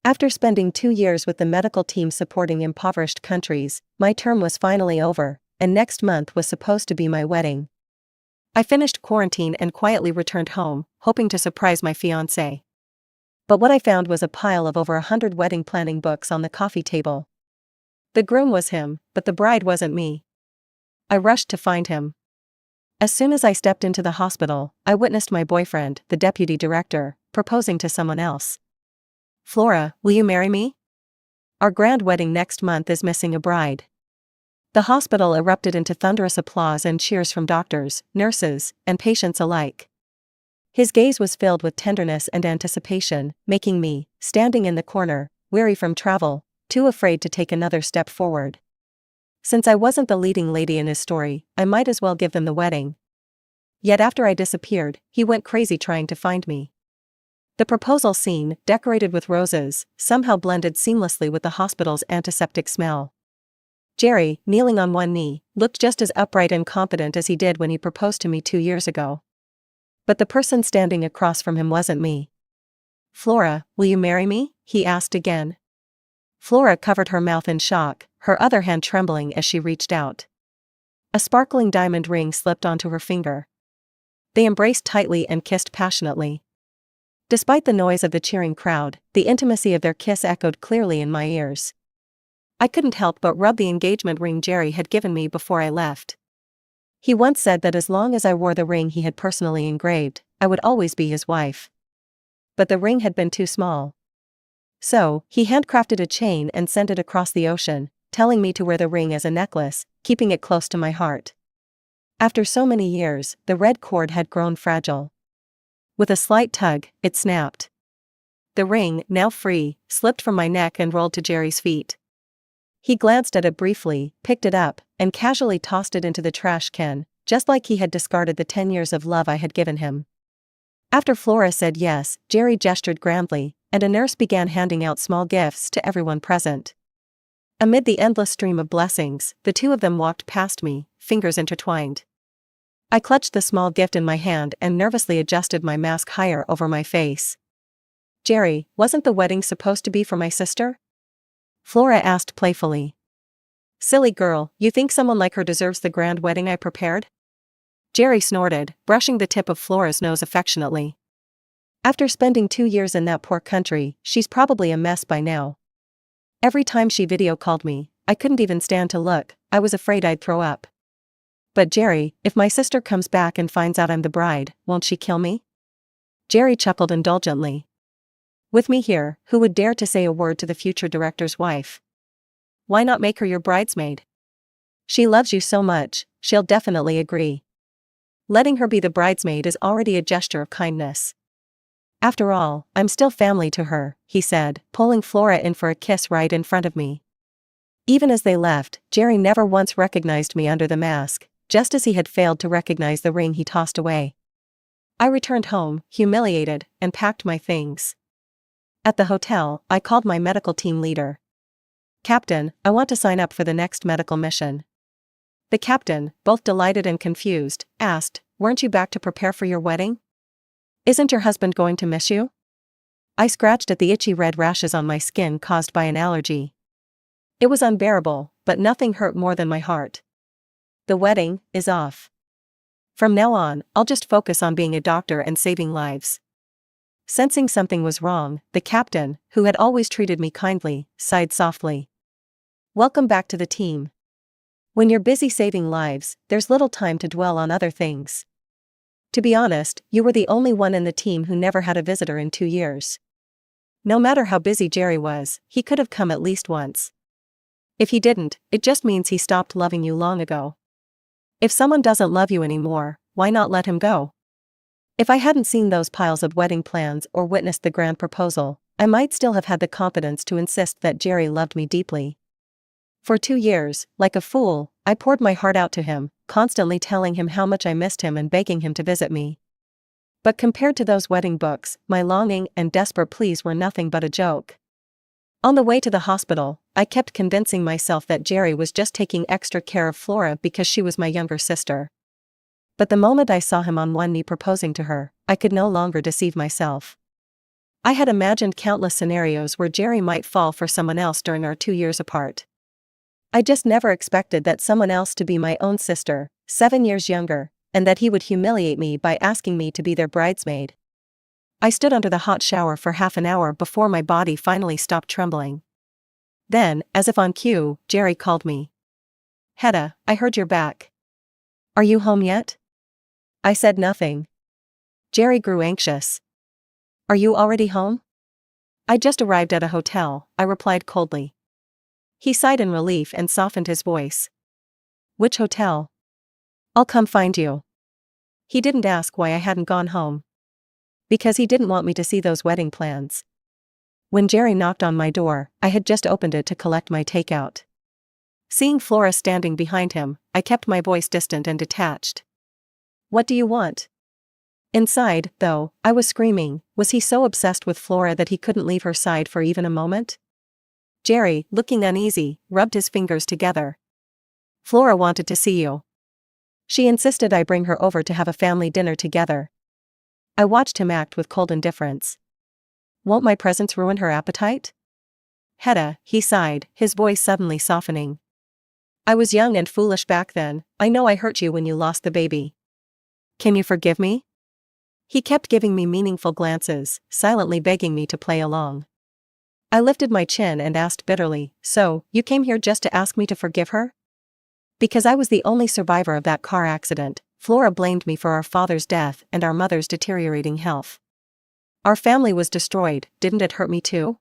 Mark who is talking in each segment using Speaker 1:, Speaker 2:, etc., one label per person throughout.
Speaker 1: After spending 2 years with the medical team supporting impoverished countries, my term was finally over, and next month was supposed to be my wedding. I finished quarantine and quietly returned home, hoping to surprise my fiancé. But what I found was a pile of over 100 wedding planning books on the coffee table. The groom was him, but the bride wasn't me. I rushed to find him. As soon as I stepped into the hospital, I witnessed my boyfriend, the deputy director, proposing to someone else. "Flora, will you marry me? Our grand wedding next month is missing a bride." The hospital erupted into thunderous applause and cheers from doctors, nurses, and patients alike. His gaze was filled with tenderness and anticipation, making me, standing in the corner, weary from travel, too afraid to take another step forward. Since I wasn't the leading lady in his story, I might as well give them the wedding. Yet after I disappeared, he went crazy trying to find me. The proposal scene, decorated with roses, somehow blended seamlessly with the hospital's antiseptic smell. Jerry, kneeling on one knee, looked just as upright and confident as he did when he proposed to me 2 years ago. But the person standing across from him wasn't me. "Flora, will you marry me?" he asked again. Flora covered her mouth in shock, her other hand trembling as she reached out. A sparkling diamond ring slipped onto her finger. They embraced tightly and kissed passionately. Despite the noise of the cheering crowd, the intimacy of their kiss echoed clearly in my ears. I couldn't help but rub the engagement ring Jerry had given me before I left. He once said that as long as I wore the ring he had personally engraved, I would always be his wife. But the ring had been too small. So, he handcrafted a chain and sent it across the ocean, telling me to wear the ring as a necklace, keeping it close to my heart. After so many years, the red cord had grown fragile. With a slight tug, it snapped. The ring, now free, slipped from my neck and rolled to Jerry's feet. He glanced at it briefly, picked it up, and casually tossed it into the trash can, just like he had discarded the 10 years of love I had given him. After Flora said yes, Jerry gestured grandly, and a nurse began handing out small gifts to everyone present. Amid the endless stream of blessings, the two of them walked past me, fingers intertwined. I clutched the small gift in my hand and nervously adjusted my mask higher over my face. "Jerry, wasn't the wedding supposed to be for my sister?" Flora asked playfully. "Silly girl, you think someone like her deserves the grand wedding I prepared?" Jerry snorted, brushing the tip of Flora's nose affectionately. "After spending 2 years in that poor country, she's probably a mess by now. Every time she video called me, I couldn't even stand to look, I was afraid I'd throw up. But Jerry, if my sister comes back and finds out I'm the bride, won't she kill me?" Jerry chuckled indulgently. "With me here, who would dare to say a word to the future director's wife? Why not make her your bridesmaid? She loves you so much, she'll definitely agree. Letting her be the bridesmaid is already a gesture of kindness. After all, I'm still family to her," he said, pulling Flora in for a kiss right in front of me. Even as they left, Jerry never once recognized me under the mask, just as he had failed to recognize the ring he tossed away. I returned home, humiliated, and packed my things. At the hotel, I called my medical team leader. "Captain, I want to sign up for the next medical mission." The captain, both delighted and confused, asked, "Weren't you back to prepare for your wedding? Isn't your husband going to miss you?" I scratched at the itchy red rashes on my skin caused by an allergy. It was unbearable, but nothing hurt more than my heart. The wedding is off. From now on, I'll just focus on being a doctor and saving lives. Sensing something was wrong, the captain, who had always treated me kindly, sighed softly. "Welcome back to the team. When you're busy saving lives, there's little time to dwell on other things. To be honest, you were the only one in the team who never had a visitor in 2 years. No matter how busy Jerry was, he could have come at least once. If he didn't, it just means he stopped loving you long ago. If someone doesn't love you anymore, why not let him go?" If I hadn't seen those piles of wedding plans or witnessed the grand proposal, I might still have had the confidence to insist that Jerry loved me deeply. For 2 years, like a fool, I poured my heart out to him, constantly telling him how much I missed him and begging him to visit me. But compared to those wedding books, my longing and desperate pleas were nothing but a joke. On the way to the hospital, I kept convincing myself that Jerry was just taking extra care of Flora because she was my younger sister. But the moment I saw him on one knee proposing to her, I could no longer deceive myself. I had imagined countless scenarios where Jerry might fall for someone else during our 2 years apart. I just never expected that someone else to be my own sister, 7 years younger, and that he would humiliate me by asking me to be their bridesmaid. I stood under the hot shower for half an hour before my body finally stopped trembling. Then, as if on cue, Jerry called me. "Hedda, I heard you're back. Are you home yet?" I said nothing. Jerry grew anxious. "Are you already home?" "I just arrived at a hotel," I replied coldly. He sighed in relief and softened his voice. "Which hotel?" "I'll come find you." He didn't ask why I hadn't gone home. Because he didn't want me to see those wedding plans. When Jerry knocked on my door, I had just opened it to collect my takeout. Seeing Flora standing behind him, I kept my voice distant and detached. "What do you want?" Inside, though, I was screaming. Was he so obsessed with Flora that he couldn't leave her side for even a moment? Jerry, looking uneasy, rubbed his fingers together. "Flora wanted to see you. She insisted I bring her over to have a family dinner together." I watched him act with cold indifference. "Won't my presence ruin her appetite?" "Hedda," he sighed, his voice suddenly softening. "I was young and foolish back then. I know I hurt you when you lost the baby. Can you forgive me?" He kept giving me meaningful glances, silently begging me to play along. I lifted my chin and asked bitterly, "So, you came here just to ask me to forgive her?" Because I was the only survivor of that car accident, Flora blamed me for our father's death and our mother's deteriorating health. Our family was destroyed, didn't it hurt me too?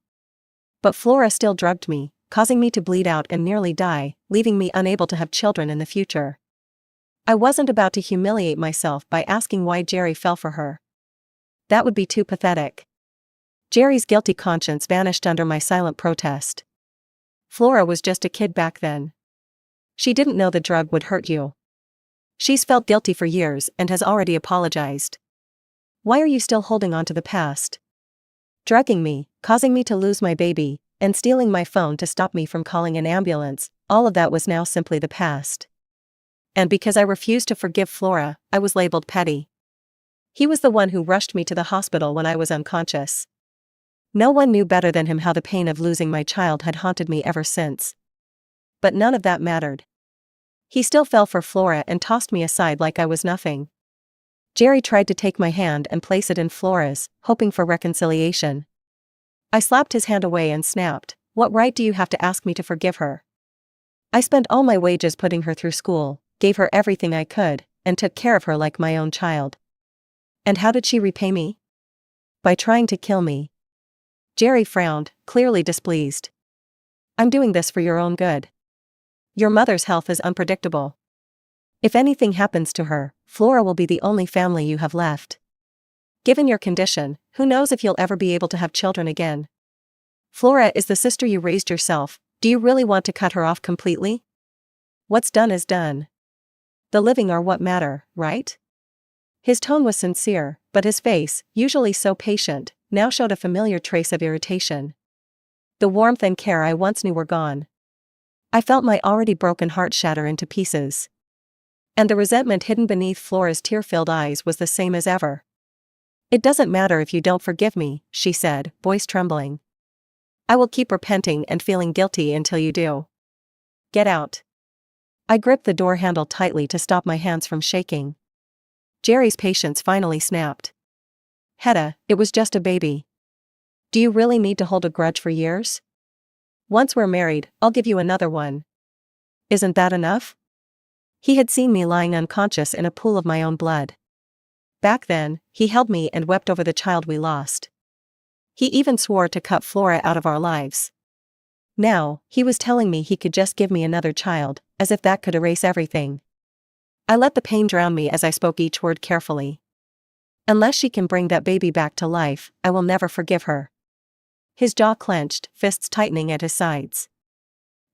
Speaker 1: But Flora still drugged me, causing me to bleed out and nearly die, leaving me unable to have children in the future. I wasn't about to humiliate myself by asking why Jerry fell for her. That would be too pathetic. Jerry's guilty conscience vanished under my silent protest. Flora was just a kid back then. She didn't know the drug would hurt you. She's felt guilty for years and has already apologized. Why are you still holding on to the past? Drugging me, causing me to lose my baby, and stealing my phone to stop me from calling an ambulance, all of that was now simply the past. And because I refused to forgive Flora, I was labeled petty. He was the one who rushed me to the hospital when I was unconscious. No one knew better than him how the pain of losing my child had haunted me ever since. But none of that mattered. He still fell for Flora and tossed me aside like I was nothing. Jerry tried to take my hand and place it in Flora's, hoping for reconciliation. I slapped his hand away and snapped, "What right do you have to ask me to forgive her? I spent all my wages putting her through school, gave her everything I could, and took care of her like my own child. And how did she repay me? By trying to kill me." Jerry frowned, clearly displeased. "I'm doing this for your own good. Your mother's health is unpredictable. If anything happens to her, Flora will be the only family you have left. Given your condition, who knows if you'll ever be able to have children again? Flora is the sister you raised yourself. Do you really want to cut her off completely? What's done is done. The living are what matter, right?" His tone was sincere, but his face, usually so patient, now showed a familiar trace of irritation. The warmth and care I once knew were gone. I felt my already broken heart shatter into pieces. And the resentment hidden beneath Flora's tear-filled eyes was the same as ever. "It doesn't matter if you don't forgive me," she said, voice trembling. "I will keep repenting and feeling guilty until you do. Get out." I gripped the door handle tightly to stop my hands from shaking. Jerry's patience finally snapped. "Hedda, it was just a baby. Do you really need to hold a grudge for years? Once we're married, I'll give you another one. Isn't that enough?" He had seen me lying unconscious in a pool of my own blood. Back then, he held me and wept over the child we lost. He even swore to cut Flora out of our lives. Now, he was telling me he could just give me another child, as if that could erase everything. I let the pain drown me as I spoke each word carefully. "Unless she can bring that baby back to life, I will never forgive her." His jaw clenched, fists tightening at his sides.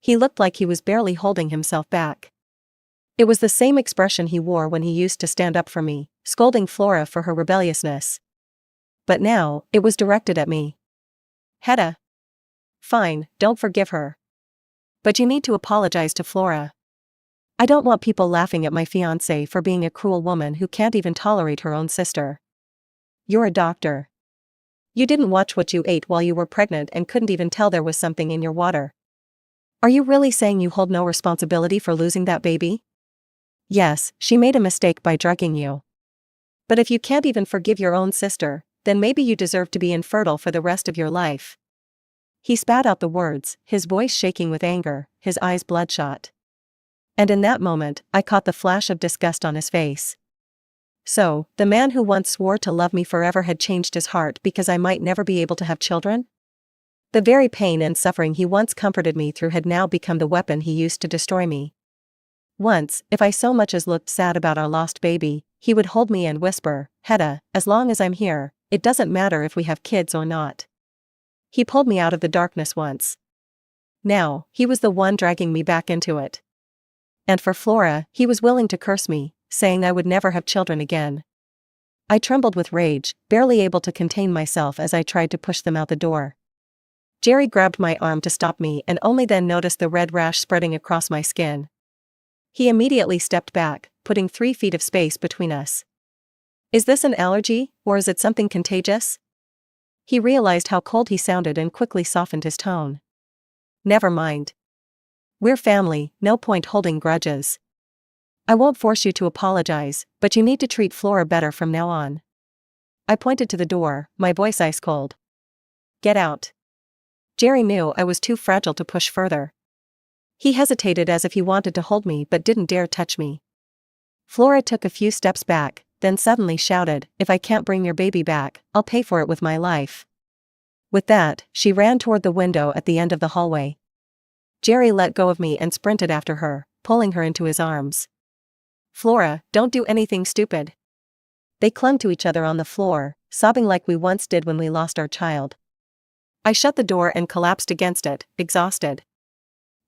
Speaker 1: He looked like he was barely holding himself back. It was the same expression he wore when he used to stand up for me, scolding Flora for her rebelliousness. But now, it was directed at me. "Hedda. Fine, don't forgive her. But you need to apologize to Flora. I don't want people laughing at my fiancée for being a cruel woman who can't even tolerate her own sister. You're a doctor. You didn't watch what you ate while you were pregnant and couldn't even tell there was something in your water. Are you really saying you hold no responsibility for losing that baby? Yes, she made a mistake by drugging you. But if you can't even forgive your own sister, then maybe you deserve to be infertile for the rest of your life. He spat out the words, his voice shaking with anger, his eyes bloodshot. And in that moment, I caught the flash of disgust on his face. So, the man who once swore to love me forever had changed his heart because I might never be able to have children? The very pain and suffering he once comforted me through had now become the weapon he used to destroy me. Once, if I so much as looked sad about our lost baby, he would hold me and whisper, "Hedda, as long as I'm here, it doesn't matter if we have kids or not." He pulled me out of the darkness once. Now, he was the one dragging me back into it. And for Flora, he was willing to curse me, saying I would never have children again. I trembled with rage, barely able to contain myself as I tried to push them out the door. Jerry grabbed my arm to stop me and only then noticed the red rash spreading across my skin. He immediately stepped back, putting 3 feet of space between us. Is this an allergy, or is it something contagious? He realized how cold he sounded and quickly softened his tone. Never mind. We're family, no point holding grudges. I won't force you to apologize, but you need to treat Flora better from now on. I pointed to the door, my voice ice cold. Get out. Jerry knew I was too fragile to push further. He hesitated as if he wanted to hold me but didn't dare touch me. Flora took a few steps back, then suddenly shouted, "If I can't bring your baby back, I'll pay for it with my life." With that, she ran toward the window at the end of the hallway. Jerry let go of me and sprinted after her, pulling her into his arms. "Flora, don't do anything stupid." They clung to each other on the floor, sobbing like we once did when we lost our child. I shut the door and collapsed against it, exhausted.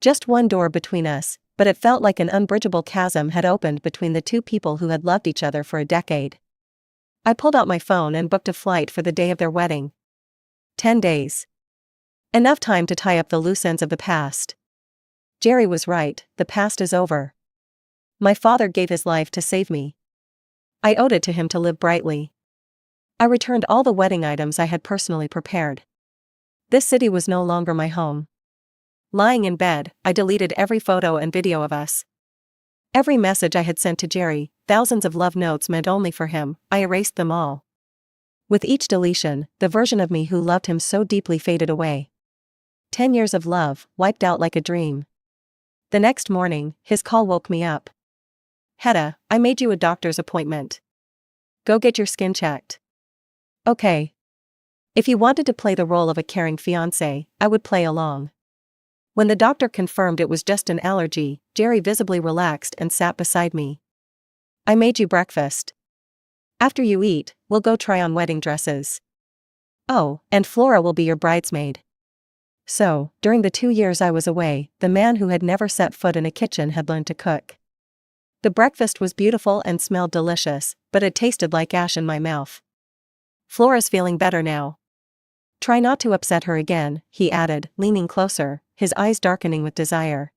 Speaker 1: Just one door between us, but it felt like an unbridgeable chasm had opened between the two people who had loved each other for a decade. I pulled out my phone and booked a flight for the day of their wedding. 10 days. Enough time to tie up the loose ends of the past. Jerry was right, the past is over. My father gave his life to save me. I owed it to him to live brightly. I returned all the wedding items I had personally prepared. This city was no longer my home. Lying in bed, I deleted every photo and video of us. Every message I had sent to Jerry, thousands of love notes meant only for him, I erased them all. With each deletion, the version of me who loved him so deeply faded away. 10 years of love, wiped out like a dream. The next morning, his call woke me up. "Hedda, I made you a doctor's appointment. Go get your skin checked." Okay. If he wanted to play the role of a caring fiancé, I would play along. When the doctor confirmed it was just an allergy, Jerry visibly relaxed and sat beside me. "I made you breakfast. After you eat, we'll go try on wedding dresses. Oh, and Flora will be your bridesmaid." So, during the 2 years I was away, the man who had never set foot in a kitchen had learned to cook. The breakfast was beautiful and smelled delicious, but it tasted like ash in my mouth. "Flora's feeling better now. Try not to upset her again," he added, leaning closer, his eyes darkening with desire.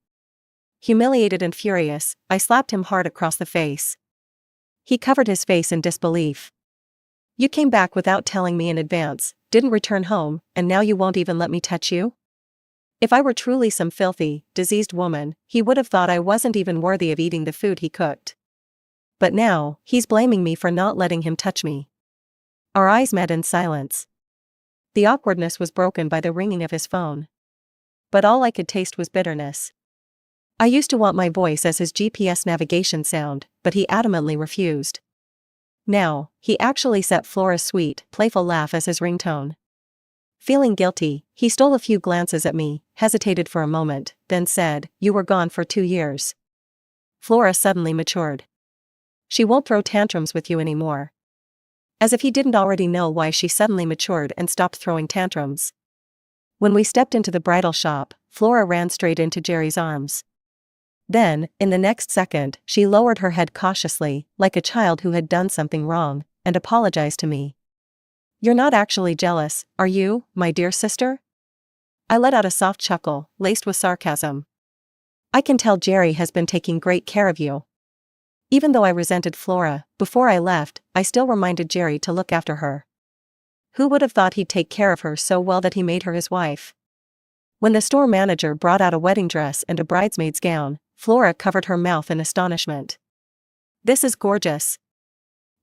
Speaker 1: Humiliated and furious, I slapped him hard across the face. He covered his face in disbelief. "You came back without telling me in advance, didn't return home, and now you won't even let me touch you?" If I were truly some filthy, diseased woman, he would have thought I wasn't even worthy of eating the food he cooked. But now, he's blaming me for not letting him touch me. Our eyes met in silence. The awkwardness was broken by the ringing of his phone. But all I could taste was bitterness. I used to want my voice as his GPS navigation sound, but he adamantly refused. Now, he actually set Flora's sweet, playful laugh as his ringtone. Feeling guilty, he stole a few glances at me, hesitated for a moment, then said, "You were gone for 2 years. Flora suddenly matured. She won't throw tantrums with you anymore." As if he didn't already know why she suddenly matured and stopped throwing tantrums. When we stepped into the bridal shop, Flora ran straight into Jerry's arms. Then, in the next second, she lowered her head cautiously, like a child who had done something wrong, and apologized to me. "You're not actually jealous, are you, my dear sister?" I let out a soft chuckle, laced with sarcasm. "I can tell Jerry has been taking great care of you." Even though I resented Flora, before I left, I still reminded Jerry to look after her. Who would have thought he'd take care of her so well that he made her his wife? When the store manager brought out a wedding dress and a bridesmaid's gown, Flora covered her mouth in astonishment. "This is gorgeous."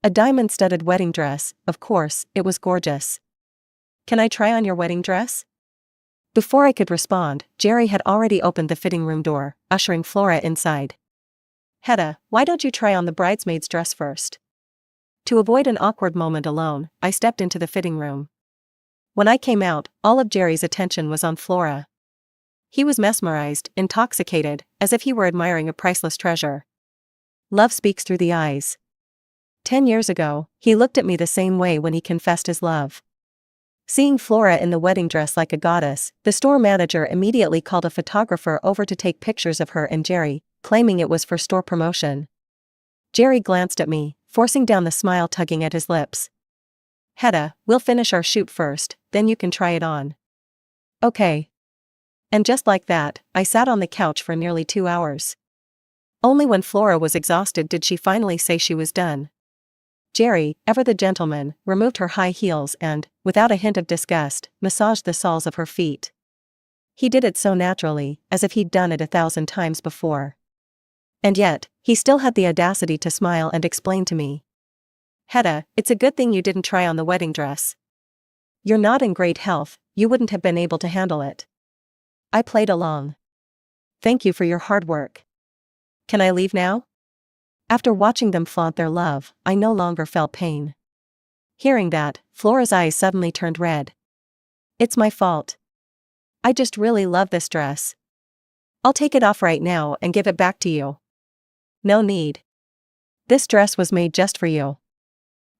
Speaker 1: A diamond-studded wedding dress, of course, it was gorgeous. "Can I try on your wedding dress?" Before I could respond, Jerry had already opened the fitting room door, ushering Flora inside. "Hedda, why don't you try on the bridesmaid's dress first?" To avoid an awkward moment alone, I stepped into the fitting room. When I came out, all of Jerry's attention was on Flora. He was mesmerized, intoxicated, as if he were admiring a priceless treasure. Love speaks through the eyes. 10 years ago, he looked at me the same way when he confessed his love. Seeing Flora in the wedding dress like a goddess, the store manager immediately called a photographer over to take pictures of her and Jerry, claiming it was for store promotion. Jerry glanced at me, forcing down the smile tugging at his lips. "Hedda, we'll finish our shoot first, then you can try it on." "Okay." And just like that, I sat on the couch for nearly 2 hours. Only when Flora was exhausted did she finally say she was done. Jerry, ever the gentleman, removed her high heels and, without a hint of disgust, massaged the soles of her feet. He did it so naturally, as if he'd done it 1,000 times before. And yet, he still had the audacity to smile and explain to me. "Hedda, it's a good thing you didn't try on the wedding dress. You're not in great health, you wouldn't have been able to handle it." I played along. "Thank you for your hard work. Can I leave now?" After watching them flaunt their love, I no longer felt pain. Hearing that, Flora's eyes suddenly turned red. "It's my fault. I just really love this dress. I'll take it off right now and give it back to you." "No need. This dress was made just for you.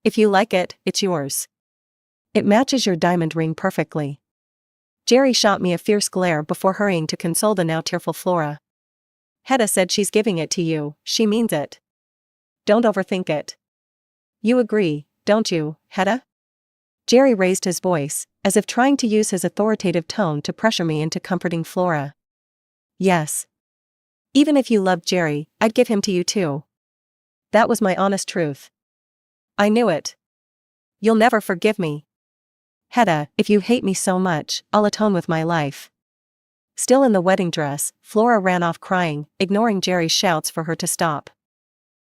Speaker 1: If you like it, it's yours. It matches your diamond ring perfectly." Jerry shot me a fierce glare before hurrying to console the now tearful Flora. "Hedda said she's giving it to you, she means it. Don't overthink it. You agree, don't you, Hedda?" Jerry raised his voice, as if trying to use his authoritative tone to pressure me into comforting Flora. "Yes. Even if you loved Jerry, I'd give him to you too. That was my honest truth." "I knew it. You'll never forgive me." "Hedda, if you hate me so much, I'll atone with my life." Still in the wedding dress, Flora ran off crying, ignoring Jerry's shouts for her to stop.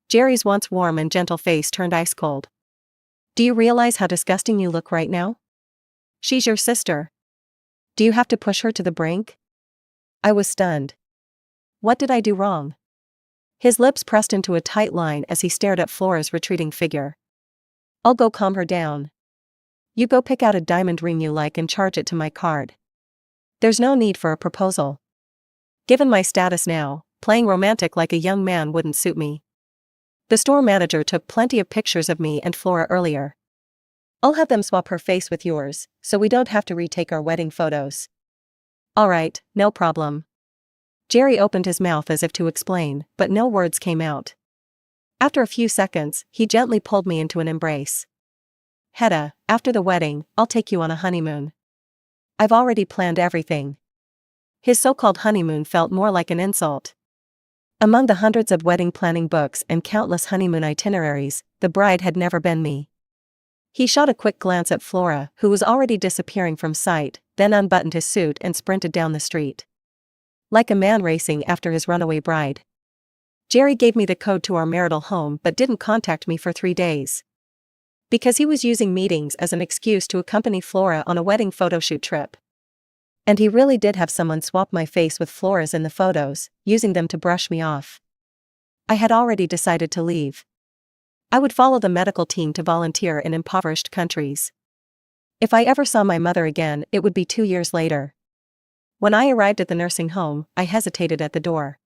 Speaker 1: Jerry's once warm and gentle face turned ice cold. "Do you realize how disgusting you look right now? She's your sister. Do you have to push her to the brink?" I was stunned. What did I do wrong? His lips pressed into a tight line as he stared at Flora's retreating figure. "I'll go calm her down. You go pick out a diamond ring you like and charge it to my card. There's no need for a proposal. Given my status now, playing romantic like a young man wouldn't suit me. The store manager took plenty of pictures of me and Flora earlier. I'll have them swap her face with yours, so we don't have to retake our wedding photos." "Alright, no problem." Jerry opened his mouth as if to explain, but no words came out. After a few seconds, he gently pulled me into an embrace. "Hedda, after the wedding, I'll take you on a honeymoon. I've already planned everything." His so-called honeymoon felt more like an insult. Among the hundreds of wedding planning books and countless honeymoon itineraries, the bride had never been me. He shot a quick glance at Flora, who was already disappearing from sight, then unbuttoned his suit and sprinted down the street. Like a man racing after his runaway bride. Jerry gave me the code to our marital home but didn't contact me for 3 days. Because he was using meetings as an excuse to accompany Flora on a wedding photoshoot trip. And he really did have someone swap my face with Flora's in the photos, using them to brush me off. I had already decided to leave. I would follow the medical team to volunteer in impoverished countries. If I ever saw my mother again, it would be 2 years later. When I arrived at the nursing home, I hesitated at the door.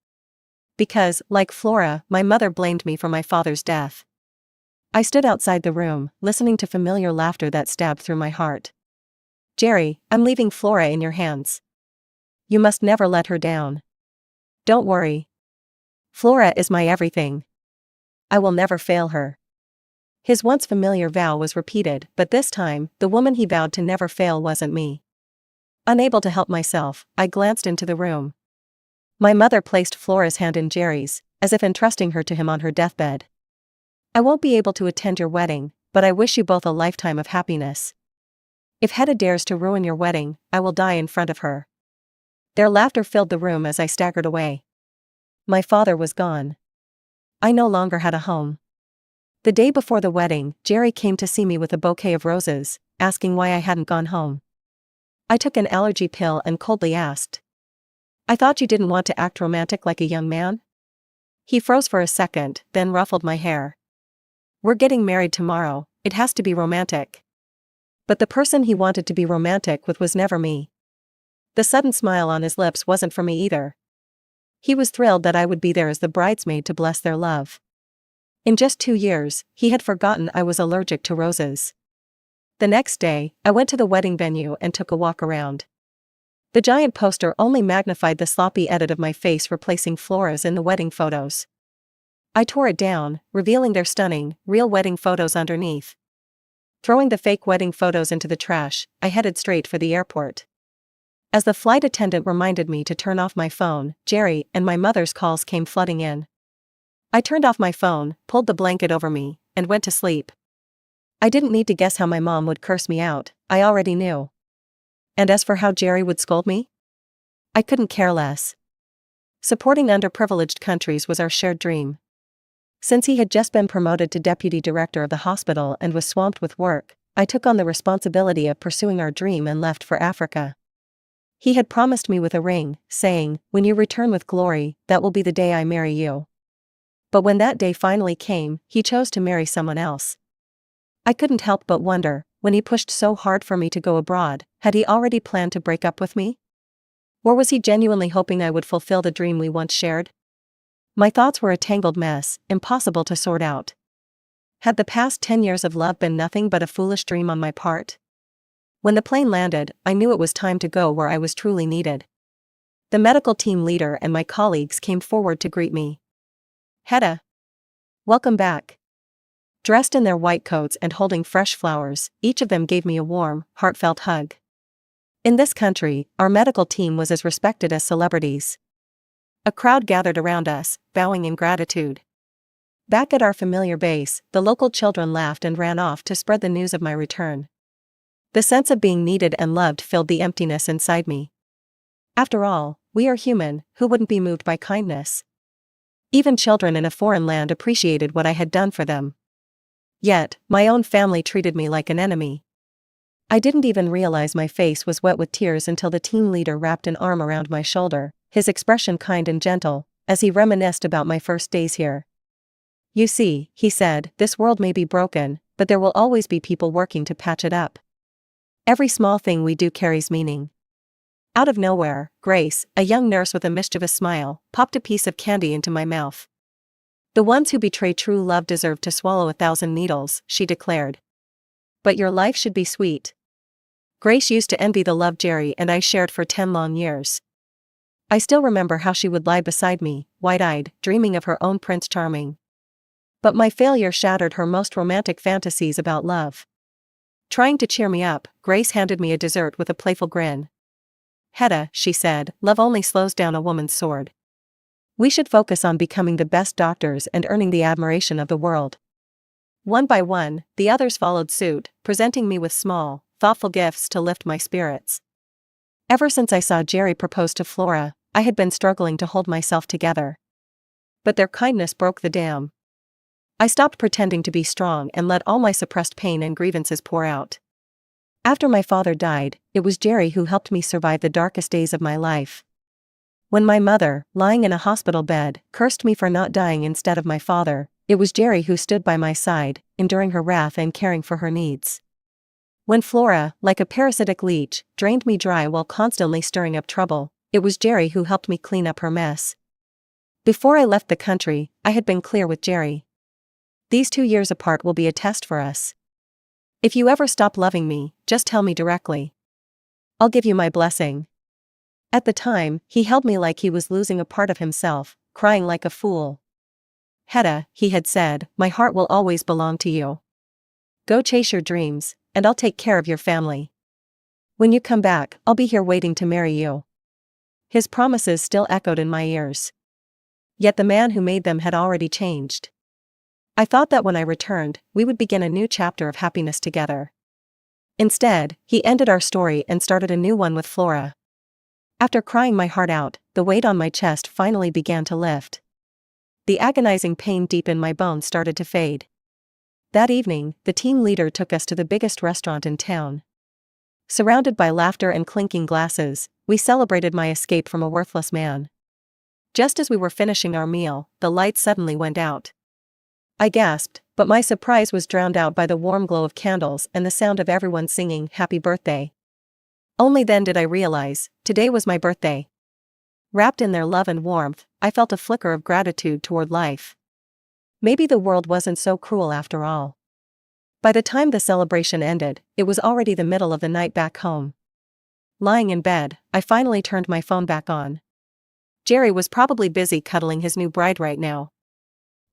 Speaker 1: Because, like Flora, my mother blamed me for my father's death. I stood outside the room, listening to familiar laughter that stabbed through my heart. "Jerry, I'm leaving Flora in your hands. You must never let her down. Don't worry. Flora is my everything. I will never fail her." His once familiar vow was repeated, but this time, the woman he vowed to never fail wasn't me. Unable to help myself, I glanced into the room. My mother placed Flora's hand in Jerry's, as if entrusting her to him on her deathbed. "I won't be able to attend your wedding, but I wish you both a lifetime of happiness. If Hedda dares to ruin your wedding, I will die in front of her. Their laughter filled the room as I staggered away. My father was gone. I no longer had a home. The day before the wedding, Jerry came to see me with a bouquet of roses, asking why I hadn't gone home. I took an allergy pill and coldly asked, "I thought you didn't want to act romantic like a young man?" He froze for a second, then ruffled my hair. "We're getting married tomorrow, it has to be romantic." But the person he wanted to be romantic with was never me. The sudden smile on his lips wasn't for me either. He was thrilled that I would be there as the bridesmaid to bless their love. In just 2 years, he had forgotten I was allergic to roses. The next day, I went to the wedding venue and took a walk around. The giant poster only magnified the sloppy edit of my face replacing Flora's in the wedding photos. I tore it down, revealing their stunning, real wedding photos underneath. Throwing the fake wedding photos into the trash, I headed straight for the airport. As the flight attendant reminded me to turn off my phone, Jerry and my mother's calls came flooding in. I turned off my phone, pulled the blanket over me, and went to sleep. I didn't need to guess how my mom would curse me out, I already knew. And as for how Jerry would scold me? I couldn't care less. Supporting underprivileged countries was our shared dream. Since he had just been promoted to deputy director of the hospital and was swamped with work, I took on the responsibility of pursuing our dream and left for Africa. He had promised me with a ring, saying, "When you return with glory, that will be the day I marry you." But when that day finally came, he chose to marry someone else. I couldn't help but wonder, when he pushed so hard for me to go abroad, had he already planned to break up with me? Or was he genuinely hoping I would fulfill the dream we once shared? My thoughts were a tangled mess, impossible to sort out. Had the past 10 years of love been nothing but a foolish dream on my part? When the plane landed, I knew it was time to go where I was truly needed. The medical team leader and my colleagues came forward to greet me. "Hedda. Welcome back." Dressed in their white coats and holding fresh flowers, each of them gave me a warm, heartfelt hug. In this country, our medical team was as respected as celebrities. A crowd gathered around us, bowing in gratitude. Back at our familiar base, the local children laughed and ran off to spread the news of my return. The sense of being needed and loved filled the emptiness inside me. After all, we are human, who wouldn't be moved by kindness? Even children in a foreign land appreciated what I had done for them. Yet, my own family treated me like an enemy. I didn't even realize my face was wet with tears until the team leader wrapped an arm around my shoulder, his expression kind and gentle, as he reminisced about my first days here. "You see," he said, "this world may be broken, but there will always be people working to patch it up. Every small thing we do carries meaning." Out of nowhere, Grace, a young nurse with a mischievous smile, popped a piece of candy into my mouth. "The ones who betray true love deserve to swallow 1,000 needles, she declared. "But your life should be sweet." Grace used to envy the love Jerry and I shared for 10 long years. I still remember how she would lie beside me, wide-eyed, dreaming of her own Prince Charming. But my failure shattered her most romantic fantasies about love. Trying to cheer me up, Grace handed me a dessert with a playful grin. "Hedda," she said, "love only slows down a woman's sword. We should focus on becoming the best doctors and earning the admiration of the world." One by one, the others followed suit, presenting me with small, thoughtful gifts to lift my spirits. Ever since I saw Jerry propose to Flora, I had been struggling to hold myself together. But their kindness broke the dam. I stopped pretending to be strong and let all my suppressed pain and grievances pour out. After my father died, it was Jerry who helped me survive the darkest days of my life. When my mother, lying in a hospital bed, cursed me for not dying instead of my father, it was Jerry who stood by my side, enduring her wrath and caring for her needs. When Flora, like a parasitic leech, drained me dry while constantly stirring up trouble, it was Jerry who helped me clean up her mess. Before I left the country, I had been clear with Jerry. These 2 years apart will be a test for us. If you ever stop loving me, just tell me directly. I'll give you my blessing. At the time, he held me like he was losing a part of himself, crying like a fool. "Hedda," he had said, "my heart will always belong to you. Go chase your dreams, and I'll take care of your family. When you come back, I'll be here waiting to marry you." His promises still echoed in my ears. Yet the man who made them had already changed. I thought that when I returned, we would begin a new chapter of happiness together. Instead, he ended our story and started a new one with Flora. After crying my heart out, the weight on my chest finally began to lift. The agonizing pain deep in my bones started to fade. That evening, the team leader took us to the biggest restaurant in town. Surrounded by laughter and clinking glasses, we celebrated my escape from a worthless man. Just as we were finishing our meal, the lights suddenly went out. I gasped, but my surprise was drowned out by the warm glow of candles and the sound of everyone singing "Happy Birthday." Only then did I realize, today was my birthday. Wrapped in their love and warmth, I felt a flicker of gratitude toward life. Maybe the world wasn't so cruel after all. By the time the celebration ended, it was already the middle of the night back home. Lying in bed, I finally turned my phone back on. Jerry was probably busy cuddling his new bride right now.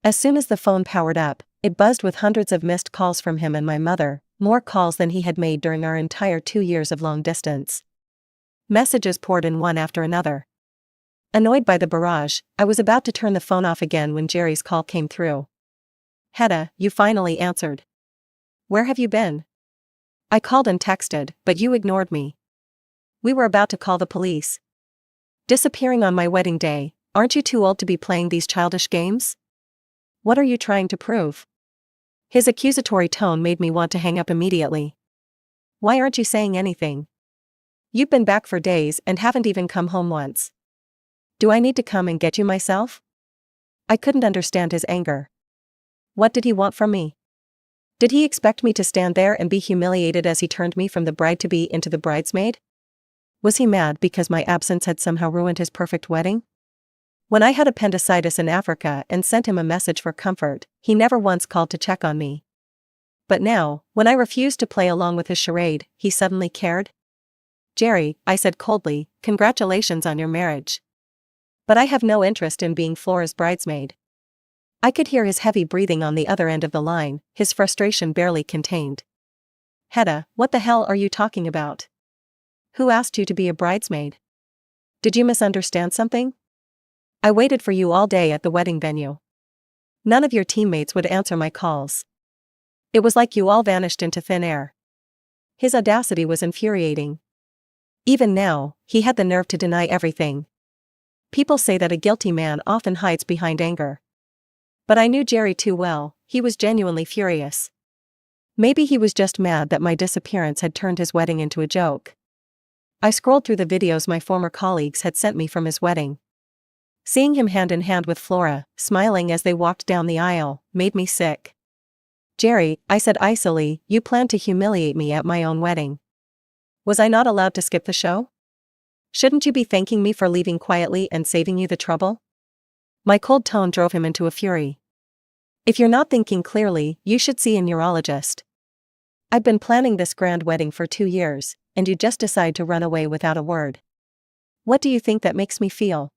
Speaker 1: As soon as the phone powered up, it buzzed with hundreds of missed calls from him and my mother, more calls than he had made during our entire 2 years of long distance. Messages poured in one after another. Annoyed by the barrage, I was about to turn the phone off again when Jerry's call came through. "Hedda, you finally answered. Where have you been? I called and texted, but you ignored me. We were about to call the police. Disappearing on my wedding day, aren't you too old to be playing these childish games? What are you trying to prove?" His accusatory tone made me want to hang up immediately. "Why aren't you saying anything? You've been back for days and haven't even come home once. Do I need to come and get you myself?" I couldn't understand his anger. What did he want from me? Did he expect me to stand there and be humiliated as he turned me from the bride-to-be into the bridesmaid? Was he mad because my absence had somehow ruined his perfect wedding? When I had appendicitis in Africa and sent him a message for comfort, he never once called to check on me. But now, when I refused to play along with his charade, he suddenly cared? "Jerry," I said coldly, "congratulations on your marriage. But I have no interest in being Flora's bridesmaid." I could hear his heavy breathing on the other end of the line, his frustration barely contained. "Hedda, what the hell are you talking about? Who asked you to be a bridesmaid? Did you misunderstand something? I waited for you all day at the wedding venue. None of your teammates would answer my calls. It was like you all vanished into thin air." His audacity was infuriating. Even now, he had the nerve to deny everything. People say that a guilty man often hides behind anger. But I knew Jerry too well, he was genuinely furious. Maybe he was just mad that my disappearance had turned his wedding into a joke. I scrolled through the videos my former colleagues had sent me from his wedding. Seeing him hand in hand with Flora, smiling as they walked down the aisle, made me sick. "Jerry," I said icily, "you planned to humiliate me at my own wedding. Was I not allowed to skip the show? Shouldn't you be thanking me for leaving quietly and saving you the trouble?" My cold tone drove him into a fury. "If you're not thinking clearly, you should see a neurologist. I've been planning this grand wedding for 2 years, and you just decide to run away without a word. What do you think that makes me feel?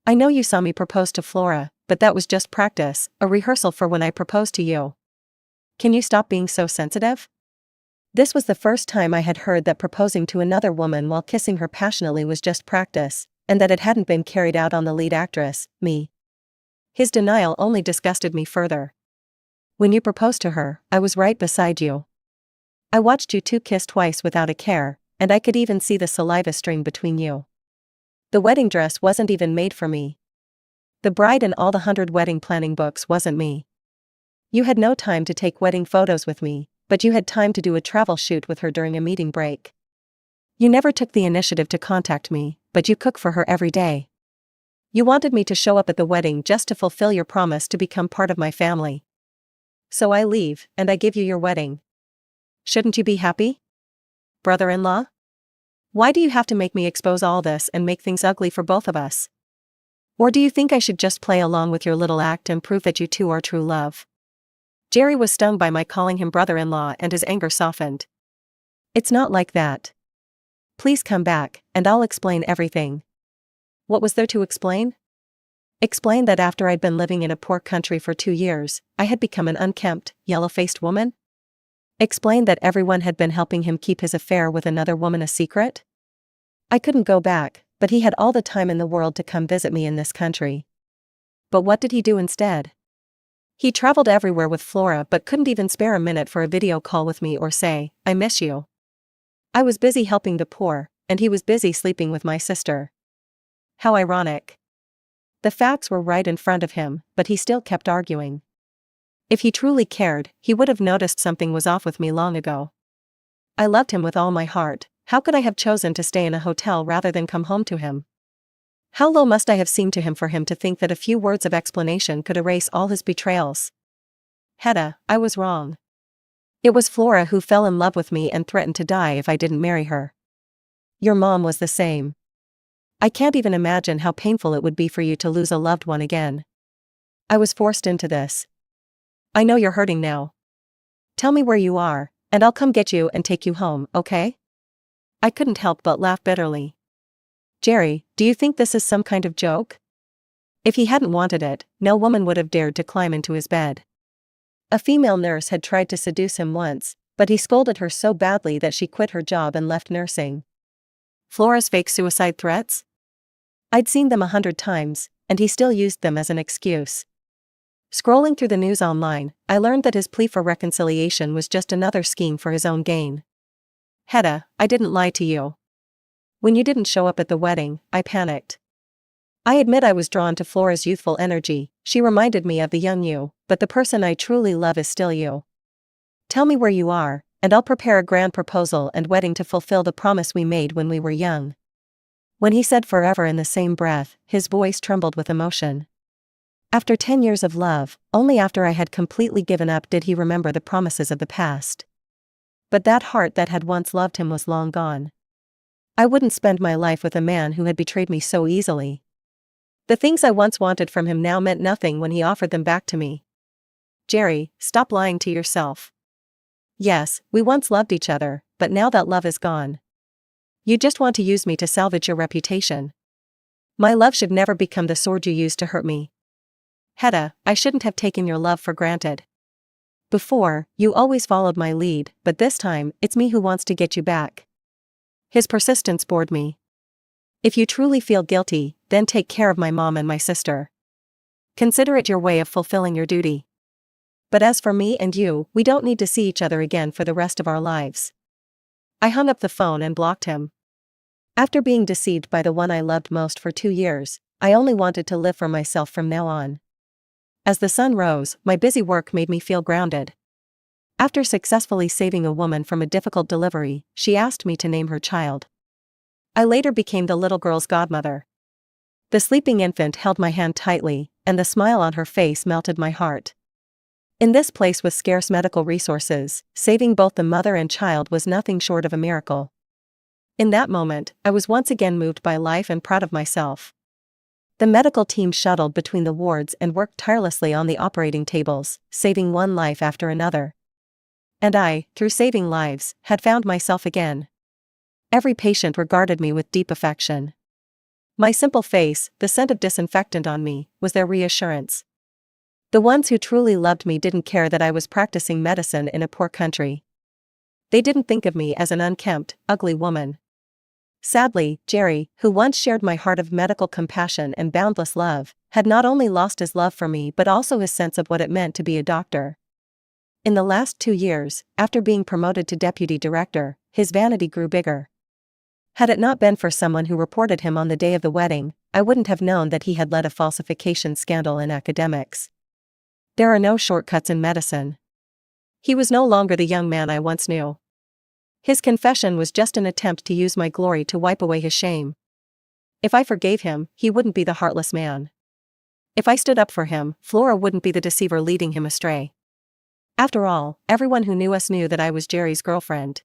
Speaker 1: I know you saw me propose to Flora, but that was just practice, a rehearsal for when I propose to you. Can you stop being so sensitive?" This was the first time I had heard that proposing to another woman while kissing her passionately was just practice, and that it hadn't been carried out on the lead actress, me. His denial only disgusted me further. "When you proposed to her, I was right beside you. I watched you two kiss twice without a care, and I could even see the saliva stream between you. The wedding dress wasn't even made for me. The bride in all the 100 wedding planning books wasn't me. You had no time to take wedding photos with me, but you had time to do a travel shoot with her during a meeting break. You never took the initiative to contact me, but you cook for her every day. You wanted me to show up at the wedding just to fulfill your promise to become part of my family. So I leave, and I give you your wedding. Shouldn't you be happy? Brother-in-law? Why do you have to make me expose all this and make things ugly for both of us? Or do you think I should just play along with your little act and prove that you two are true love?" Jerry was stung by my calling him brother-in-law and his anger softened. "It's not like that. Please come back, and I'll explain everything." What was there to explain? Explain that after I'd been living in a poor country for 2 years, I had become an unkempt, yellow-faced woman? Explain that everyone had been helping him keep his affair with another woman a secret? I couldn't go back, but he had all the time in the world to come visit me in this country. But what did he do instead? He traveled everywhere with Flora but couldn't even spare a minute for a video call with me or say, "I miss you." I was busy helping the poor, and he was busy sleeping with my sister. How ironic. The facts were right in front of him, but he still kept arguing. If he truly cared, he would have noticed something was off with me long ago. I loved him with all my heart. How could I have chosen to stay in a hotel rather than come home to him? How low must I have seemed to him for him to think that a few words of explanation could erase all his betrayals? Hedda, I was wrong. It was Flora who fell in love with me and threatened to die if I didn't marry her. Your mom was the same. I can't even imagine how painful it would be for you to lose a loved one again. I was forced into this. I know you're hurting now. Tell me where you are, and I'll come get you and take you home, okay? I couldn't help but laugh bitterly. Jerry, do you think this is some kind of joke? If he hadn't wanted it, no woman would have dared to climb into his bed. A female nurse had tried to seduce him once, but he scolded her so badly that she quit her job and left nursing. Flora's fake suicide threats? I'd seen them 100 times, and he still used them as an excuse. Scrolling through the news online, I learned that his plea for reconciliation was just another scheme for his own gain. Hedda, I didn't lie to you. When you didn't show up at the wedding, I panicked. I admit I was drawn to Flora's youthful energy. She reminded me of the young you, but the person I truly love is still you. Tell me where you are, and I'll prepare a grand proposal and wedding to fulfill the promise we made when we were young. When he said forever in the same breath, his voice trembled with emotion. After 10 years of love, only after I had completely given up did he remember the promises of the past. But that heart that had once loved him was long gone. I wouldn't spend my life with a man who had betrayed me so easily. The things I once wanted from him now meant nothing when he offered them back to me. Jerry, stop lying to yourself. Yes, we once loved each other, but now that love is gone. You just want to use me to salvage your reputation. My love should never become the sword you use to hurt me. Hedda, I shouldn't have taken your love for granted. Before, you always followed my lead, but this time, it's me who wants to get you back. His persistence bored me. If you truly feel guilty, then take care of my mom and my sister. Consider it your way of fulfilling your duty. But as for me and you, we don't need to see each other again for the rest of our lives. I hung up the phone and blocked him. After being deceived by the one I loved most for 2 years, I only wanted to live for myself from now on. As the sun rose, my busy work made me feel grounded. After successfully saving a woman from a difficult delivery, she asked me to name her child. I later became the little girl's godmother. The sleeping infant held my hand tightly, and the smile on her face melted my heart. In this place with scarce medical resources, saving both the mother and child was nothing short of a miracle. In that moment, I was once again moved by life and proud of myself. The medical team shuttled between the wards and worked tirelessly on the operating tables, saving one life after another. And I, through saving lives, had found myself again. Every patient regarded me with deep affection. My simple face, the scent of disinfectant on me, was their reassurance. The ones who truly loved me didn't care that I was practicing medicine in a poor country. They didn't think of me as an unkempt, ugly woman. Sadly, Jerry, who once shared my heart of medical compassion and boundless love, had not only lost his love for me but also his sense of what it meant to be a doctor. In the last 2 years, after being promoted to deputy director, his vanity grew bigger. Had it not been for someone who reported him on the day of the wedding, I wouldn't have known that he had led a falsification scandal in academics. There are no shortcuts in medicine. He was no longer the young man I once knew. His confession was just an attempt to use my glory to wipe away his shame. If I forgave him, he wouldn't be the heartless man. If I stood up for him, Flora wouldn't be the deceiver leading him astray. After all, everyone who knew us knew that I was Jerry's girlfriend.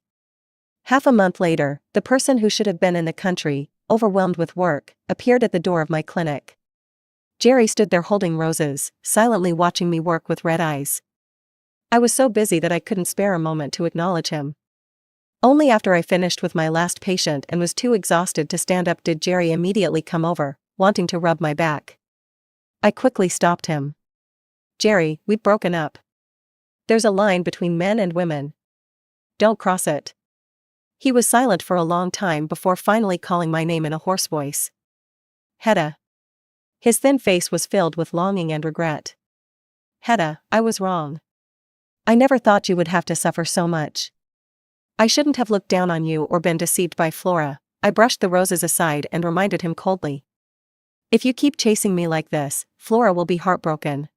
Speaker 1: Half a month later, the person who should have been in the country, overwhelmed with work, appeared at the door of my clinic. Jerry stood there holding roses, silently watching me work with red eyes. I was so busy that I couldn't spare a moment to acknowledge him. Only after I finished with my last patient and was too exhausted to stand up did Jerry immediately come over, wanting to rub my back. I quickly stopped him. Jerry, we've broken up. There's a line between men and women. Don't cross it. He was silent for a long time before finally calling my name in a hoarse voice. Hedda. His thin face was filled with longing and regret. Hedda, I was wrong. I never thought you would have to suffer so much. I shouldn't have looked down on you or been deceived by Flora. I brushed the roses aside and reminded him coldly. If you keep chasing me like this, Flora will be heartbroken.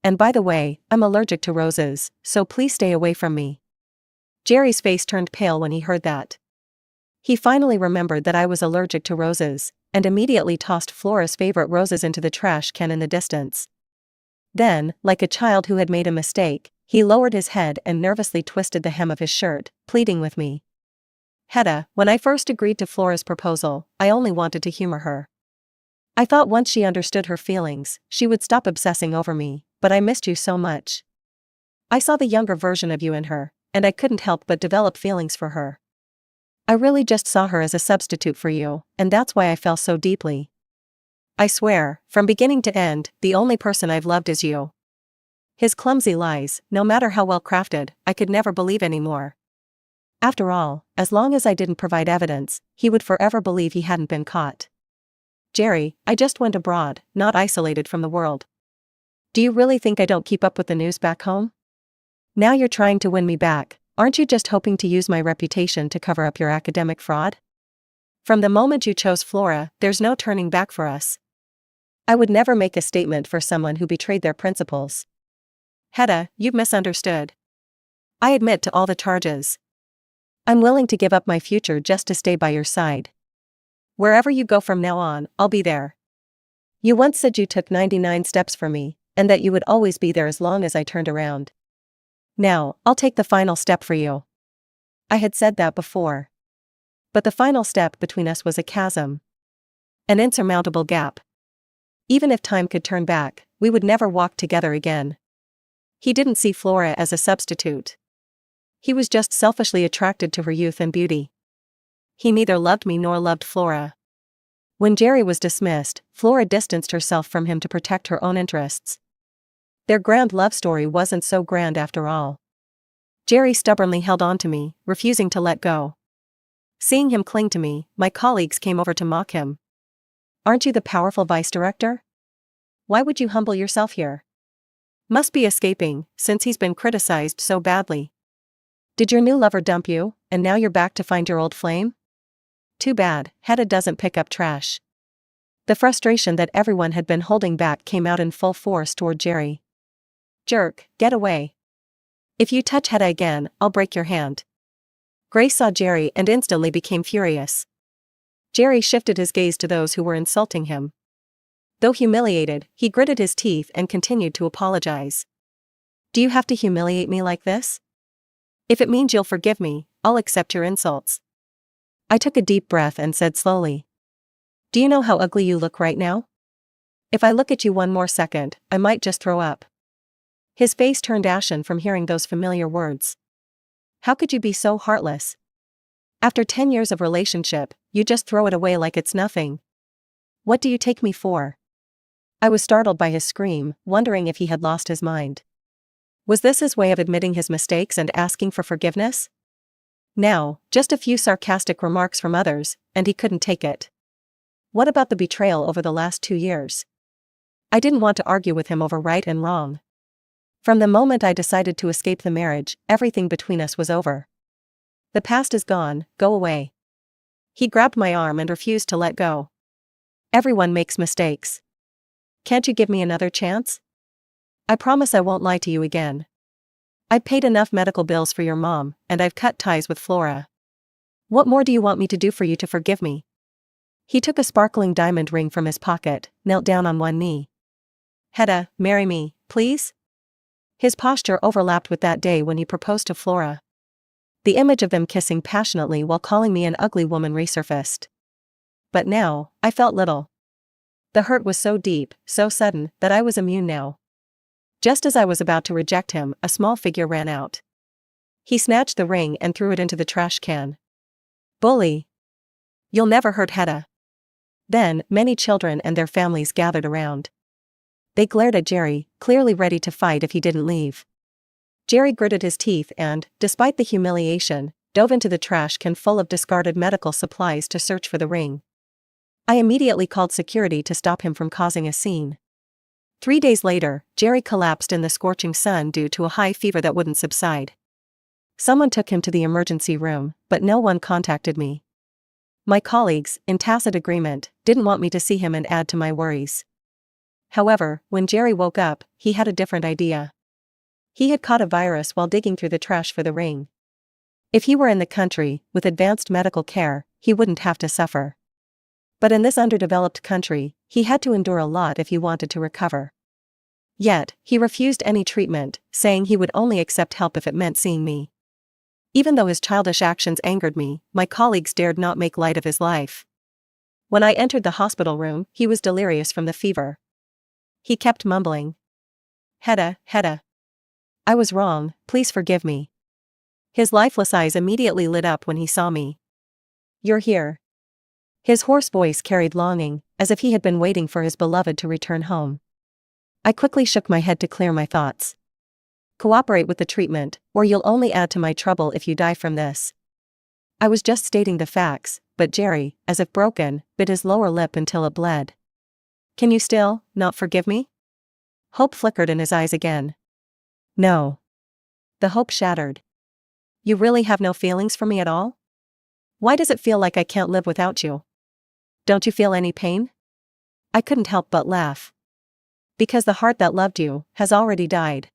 Speaker 1: And by the way, I'm allergic to roses, so please stay away from me. Jerry's face turned pale when he heard that. He finally remembered that I was allergic to roses, and immediately tossed Flora's favorite roses into the trash can in the distance. Then, like a child who had made a mistake, he lowered his head and nervously twisted the hem of his shirt, pleading with me. Hedda, when I first agreed to Flora's proposal, I only wanted to humor her. I thought once she understood her feelings, she would stop obsessing over me, but I missed you so much. I saw the younger version of you in her, and I couldn't help but develop feelings for her. I really just saw her as a substitute for you, and that's why I fell so deeply. I swear, from beginning to end, the only person I've loved is you. His clumsy lies, no matter how well crafted, I could never believe anymore. After all, as long as I didn't provide evidence, he would forever believe he hadn't been caught. Jerry, I just went abroad, not isolated from the world. Do you really think I don't keep up with the news back home? Now you're trying to win me back, aren't you just hoping to use my reputation to cover up your academic fraud? From the moment you chose Flora, there's no turning back for us. I would never make a statement for someone who betrayed their principles. Hedda, you've misunderstood. I admit to all the charges. I'm willing to give up my future just to stay by your side. Wherever you go from now on, I'll be there. You once said you took 99 steps for me, and that you would always be there as long as I turned around. Now, I'll take the final step for you. I had said that before. But the final step between us was a chasm. An insurmountable gap. Even if time could turn back, we would never walk together again. He didn't see Flora as a substitute. He was just selfishly attracted to her youth and beauty. He neither loved me nor loved Flora. When Jerry was dismissed, Flora distanced herself from him to protect her own interests. Their grand love story wasn't so grand after all. Jerry stubbornly held on to me, refusing to let go. Seeing him cling to me, my colleagues came over to mock him. Aren't you the powerful vice director? Why would you humble yourself here? Must be escaping, since he's been criticized so badly. Did your new lover dump you, and now you're back to find your old flame? Too bad, Hedda doesn't pick up trash. The frustration that everyone had been holding back came out in full force toward Jerry. Jerk, get away. If you touch Hedda again, I'll break your hand. Grace saw Jerry and instantly became furious. Jerry shifted his gaze to those who were insulting him. Though humiliated, he gritted his teeth and continued to apologize. Do you have to humiliate me like this? If it means you'll forgive me, I'll accept your insults. I took a deep breath and said slowly. Do you know how ugly you look right now? If I look at you one more second, I might just throw up. His face turned ashen from hearing those familiar words. How could you be so heartless? After 10 years of relationship, you just throw it away like it's nothing. What do you take me for? I was startled by his scream, wondering if he had lost his mind. Was this his way of admitting his mistakes and asking for forgiveness? Now, just a few sarcastic remarks from others, and he couldn't take it. What about the betrayal over the last 2 years? I didn't want to argue with him over right and wrong. From the moment I decided to escape the marriage, everything between us was over. The past is gone, go away. He grabbed my arm and refused to let go. Everyone makes mistakes. Can't you give me another chance? I promise I won't lie to you again. I've paid enough medical bills for your mom, and I've cut ties with Flora. What more do you want me to do for you to forgive me? He took a sparkling diamond ring from his pocket, knelt down on one knee. Hedda, marry me, please? His posture overlapped with that day when he proposed to Flora. The image of them kissing passionately while calling me an ugly woman resurfaced. But now, I felt little. The hurt was so deep, so sudden, that I was immune now. Just as I was about to reject him, a small figure ran out. He snatched the ring and threw it into the trash can. Bully! You'll never hurt Hedda. Then, many children and their families gathered around. They glared at Jerry, clearly ready to fight if he didn't leave. Jerry gritted his teeth and, despite the humiliation, dove into the trash can full of discarded medical supplies to search for the ring. I immediately called security to stop him from causing a scene. 3 days later, Jerry collapsed in the scorching sun due to a high fever that wouldn't subside. Someone took him to the emergency room, but no one contacted me. My colleagues, in tacit agreement, didn't want me to see him and add to my worries. However, when Jerry woke up, he had a different idea. He had caught a virus while digging through the trash for the ring. If he were in the country, with advanced medical care, he wouldn't have to suffer. But in this underdeveloped country, he had to endure a lot if he wanted to recover. Yet, he refused any treatment, saying he would only accept help if it meant seeing me. Even though his childish actions angered me, my colleagues dared not make light of his life. When I entered the hospital room, he was delirious from the fever. He kept mumbling, "Hedda, Hedda. I was wrong, please forgive me." His lifeless eyes immediately lit up when he saw me. "You're here." His hoarse voice carried longing, as if he had been waiting for his beloved to return home. I quickly shook my head to clear my thoughts. "Cooperate with the treatment, or you'll only add to my trouble if you die from this." I was just stating the facts, but Jerry, as if broken, bit his lower lip until it bled. "Can you still not forgive me?" Hope flickered in his eyes again. "No." The hope shattered. "You really have no feelings for me at all? Why does it feel like I can't live without you? Don't you feel any pain?" I couldn't help but laugh. "Because the heart that loved you has already died."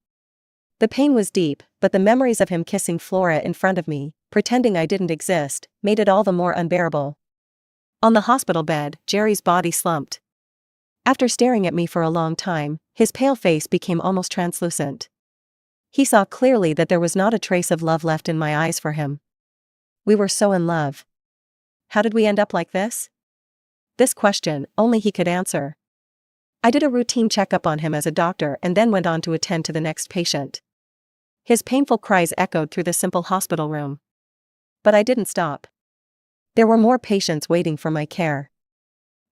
Speaker 1: The pain was deep, but the memories of him kissing Flora in front of me, pretending I didn't exist, made it all the more unbearable. On the hospital bed, Jerry's body slumped. After staring at me for a long time, his pale face became almost translucent. He saw clearly that there was not a trace of love left in my eyes for him. We were so in love. How did we end up like this? This question, only he could answer. I did a routine checkup on him as a doctor and then went on to attend to the next patient. His painful cries echoed through the simple hospital room. But I didn't stop. There were more patients waiting for my care.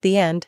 Speaker 1: The end.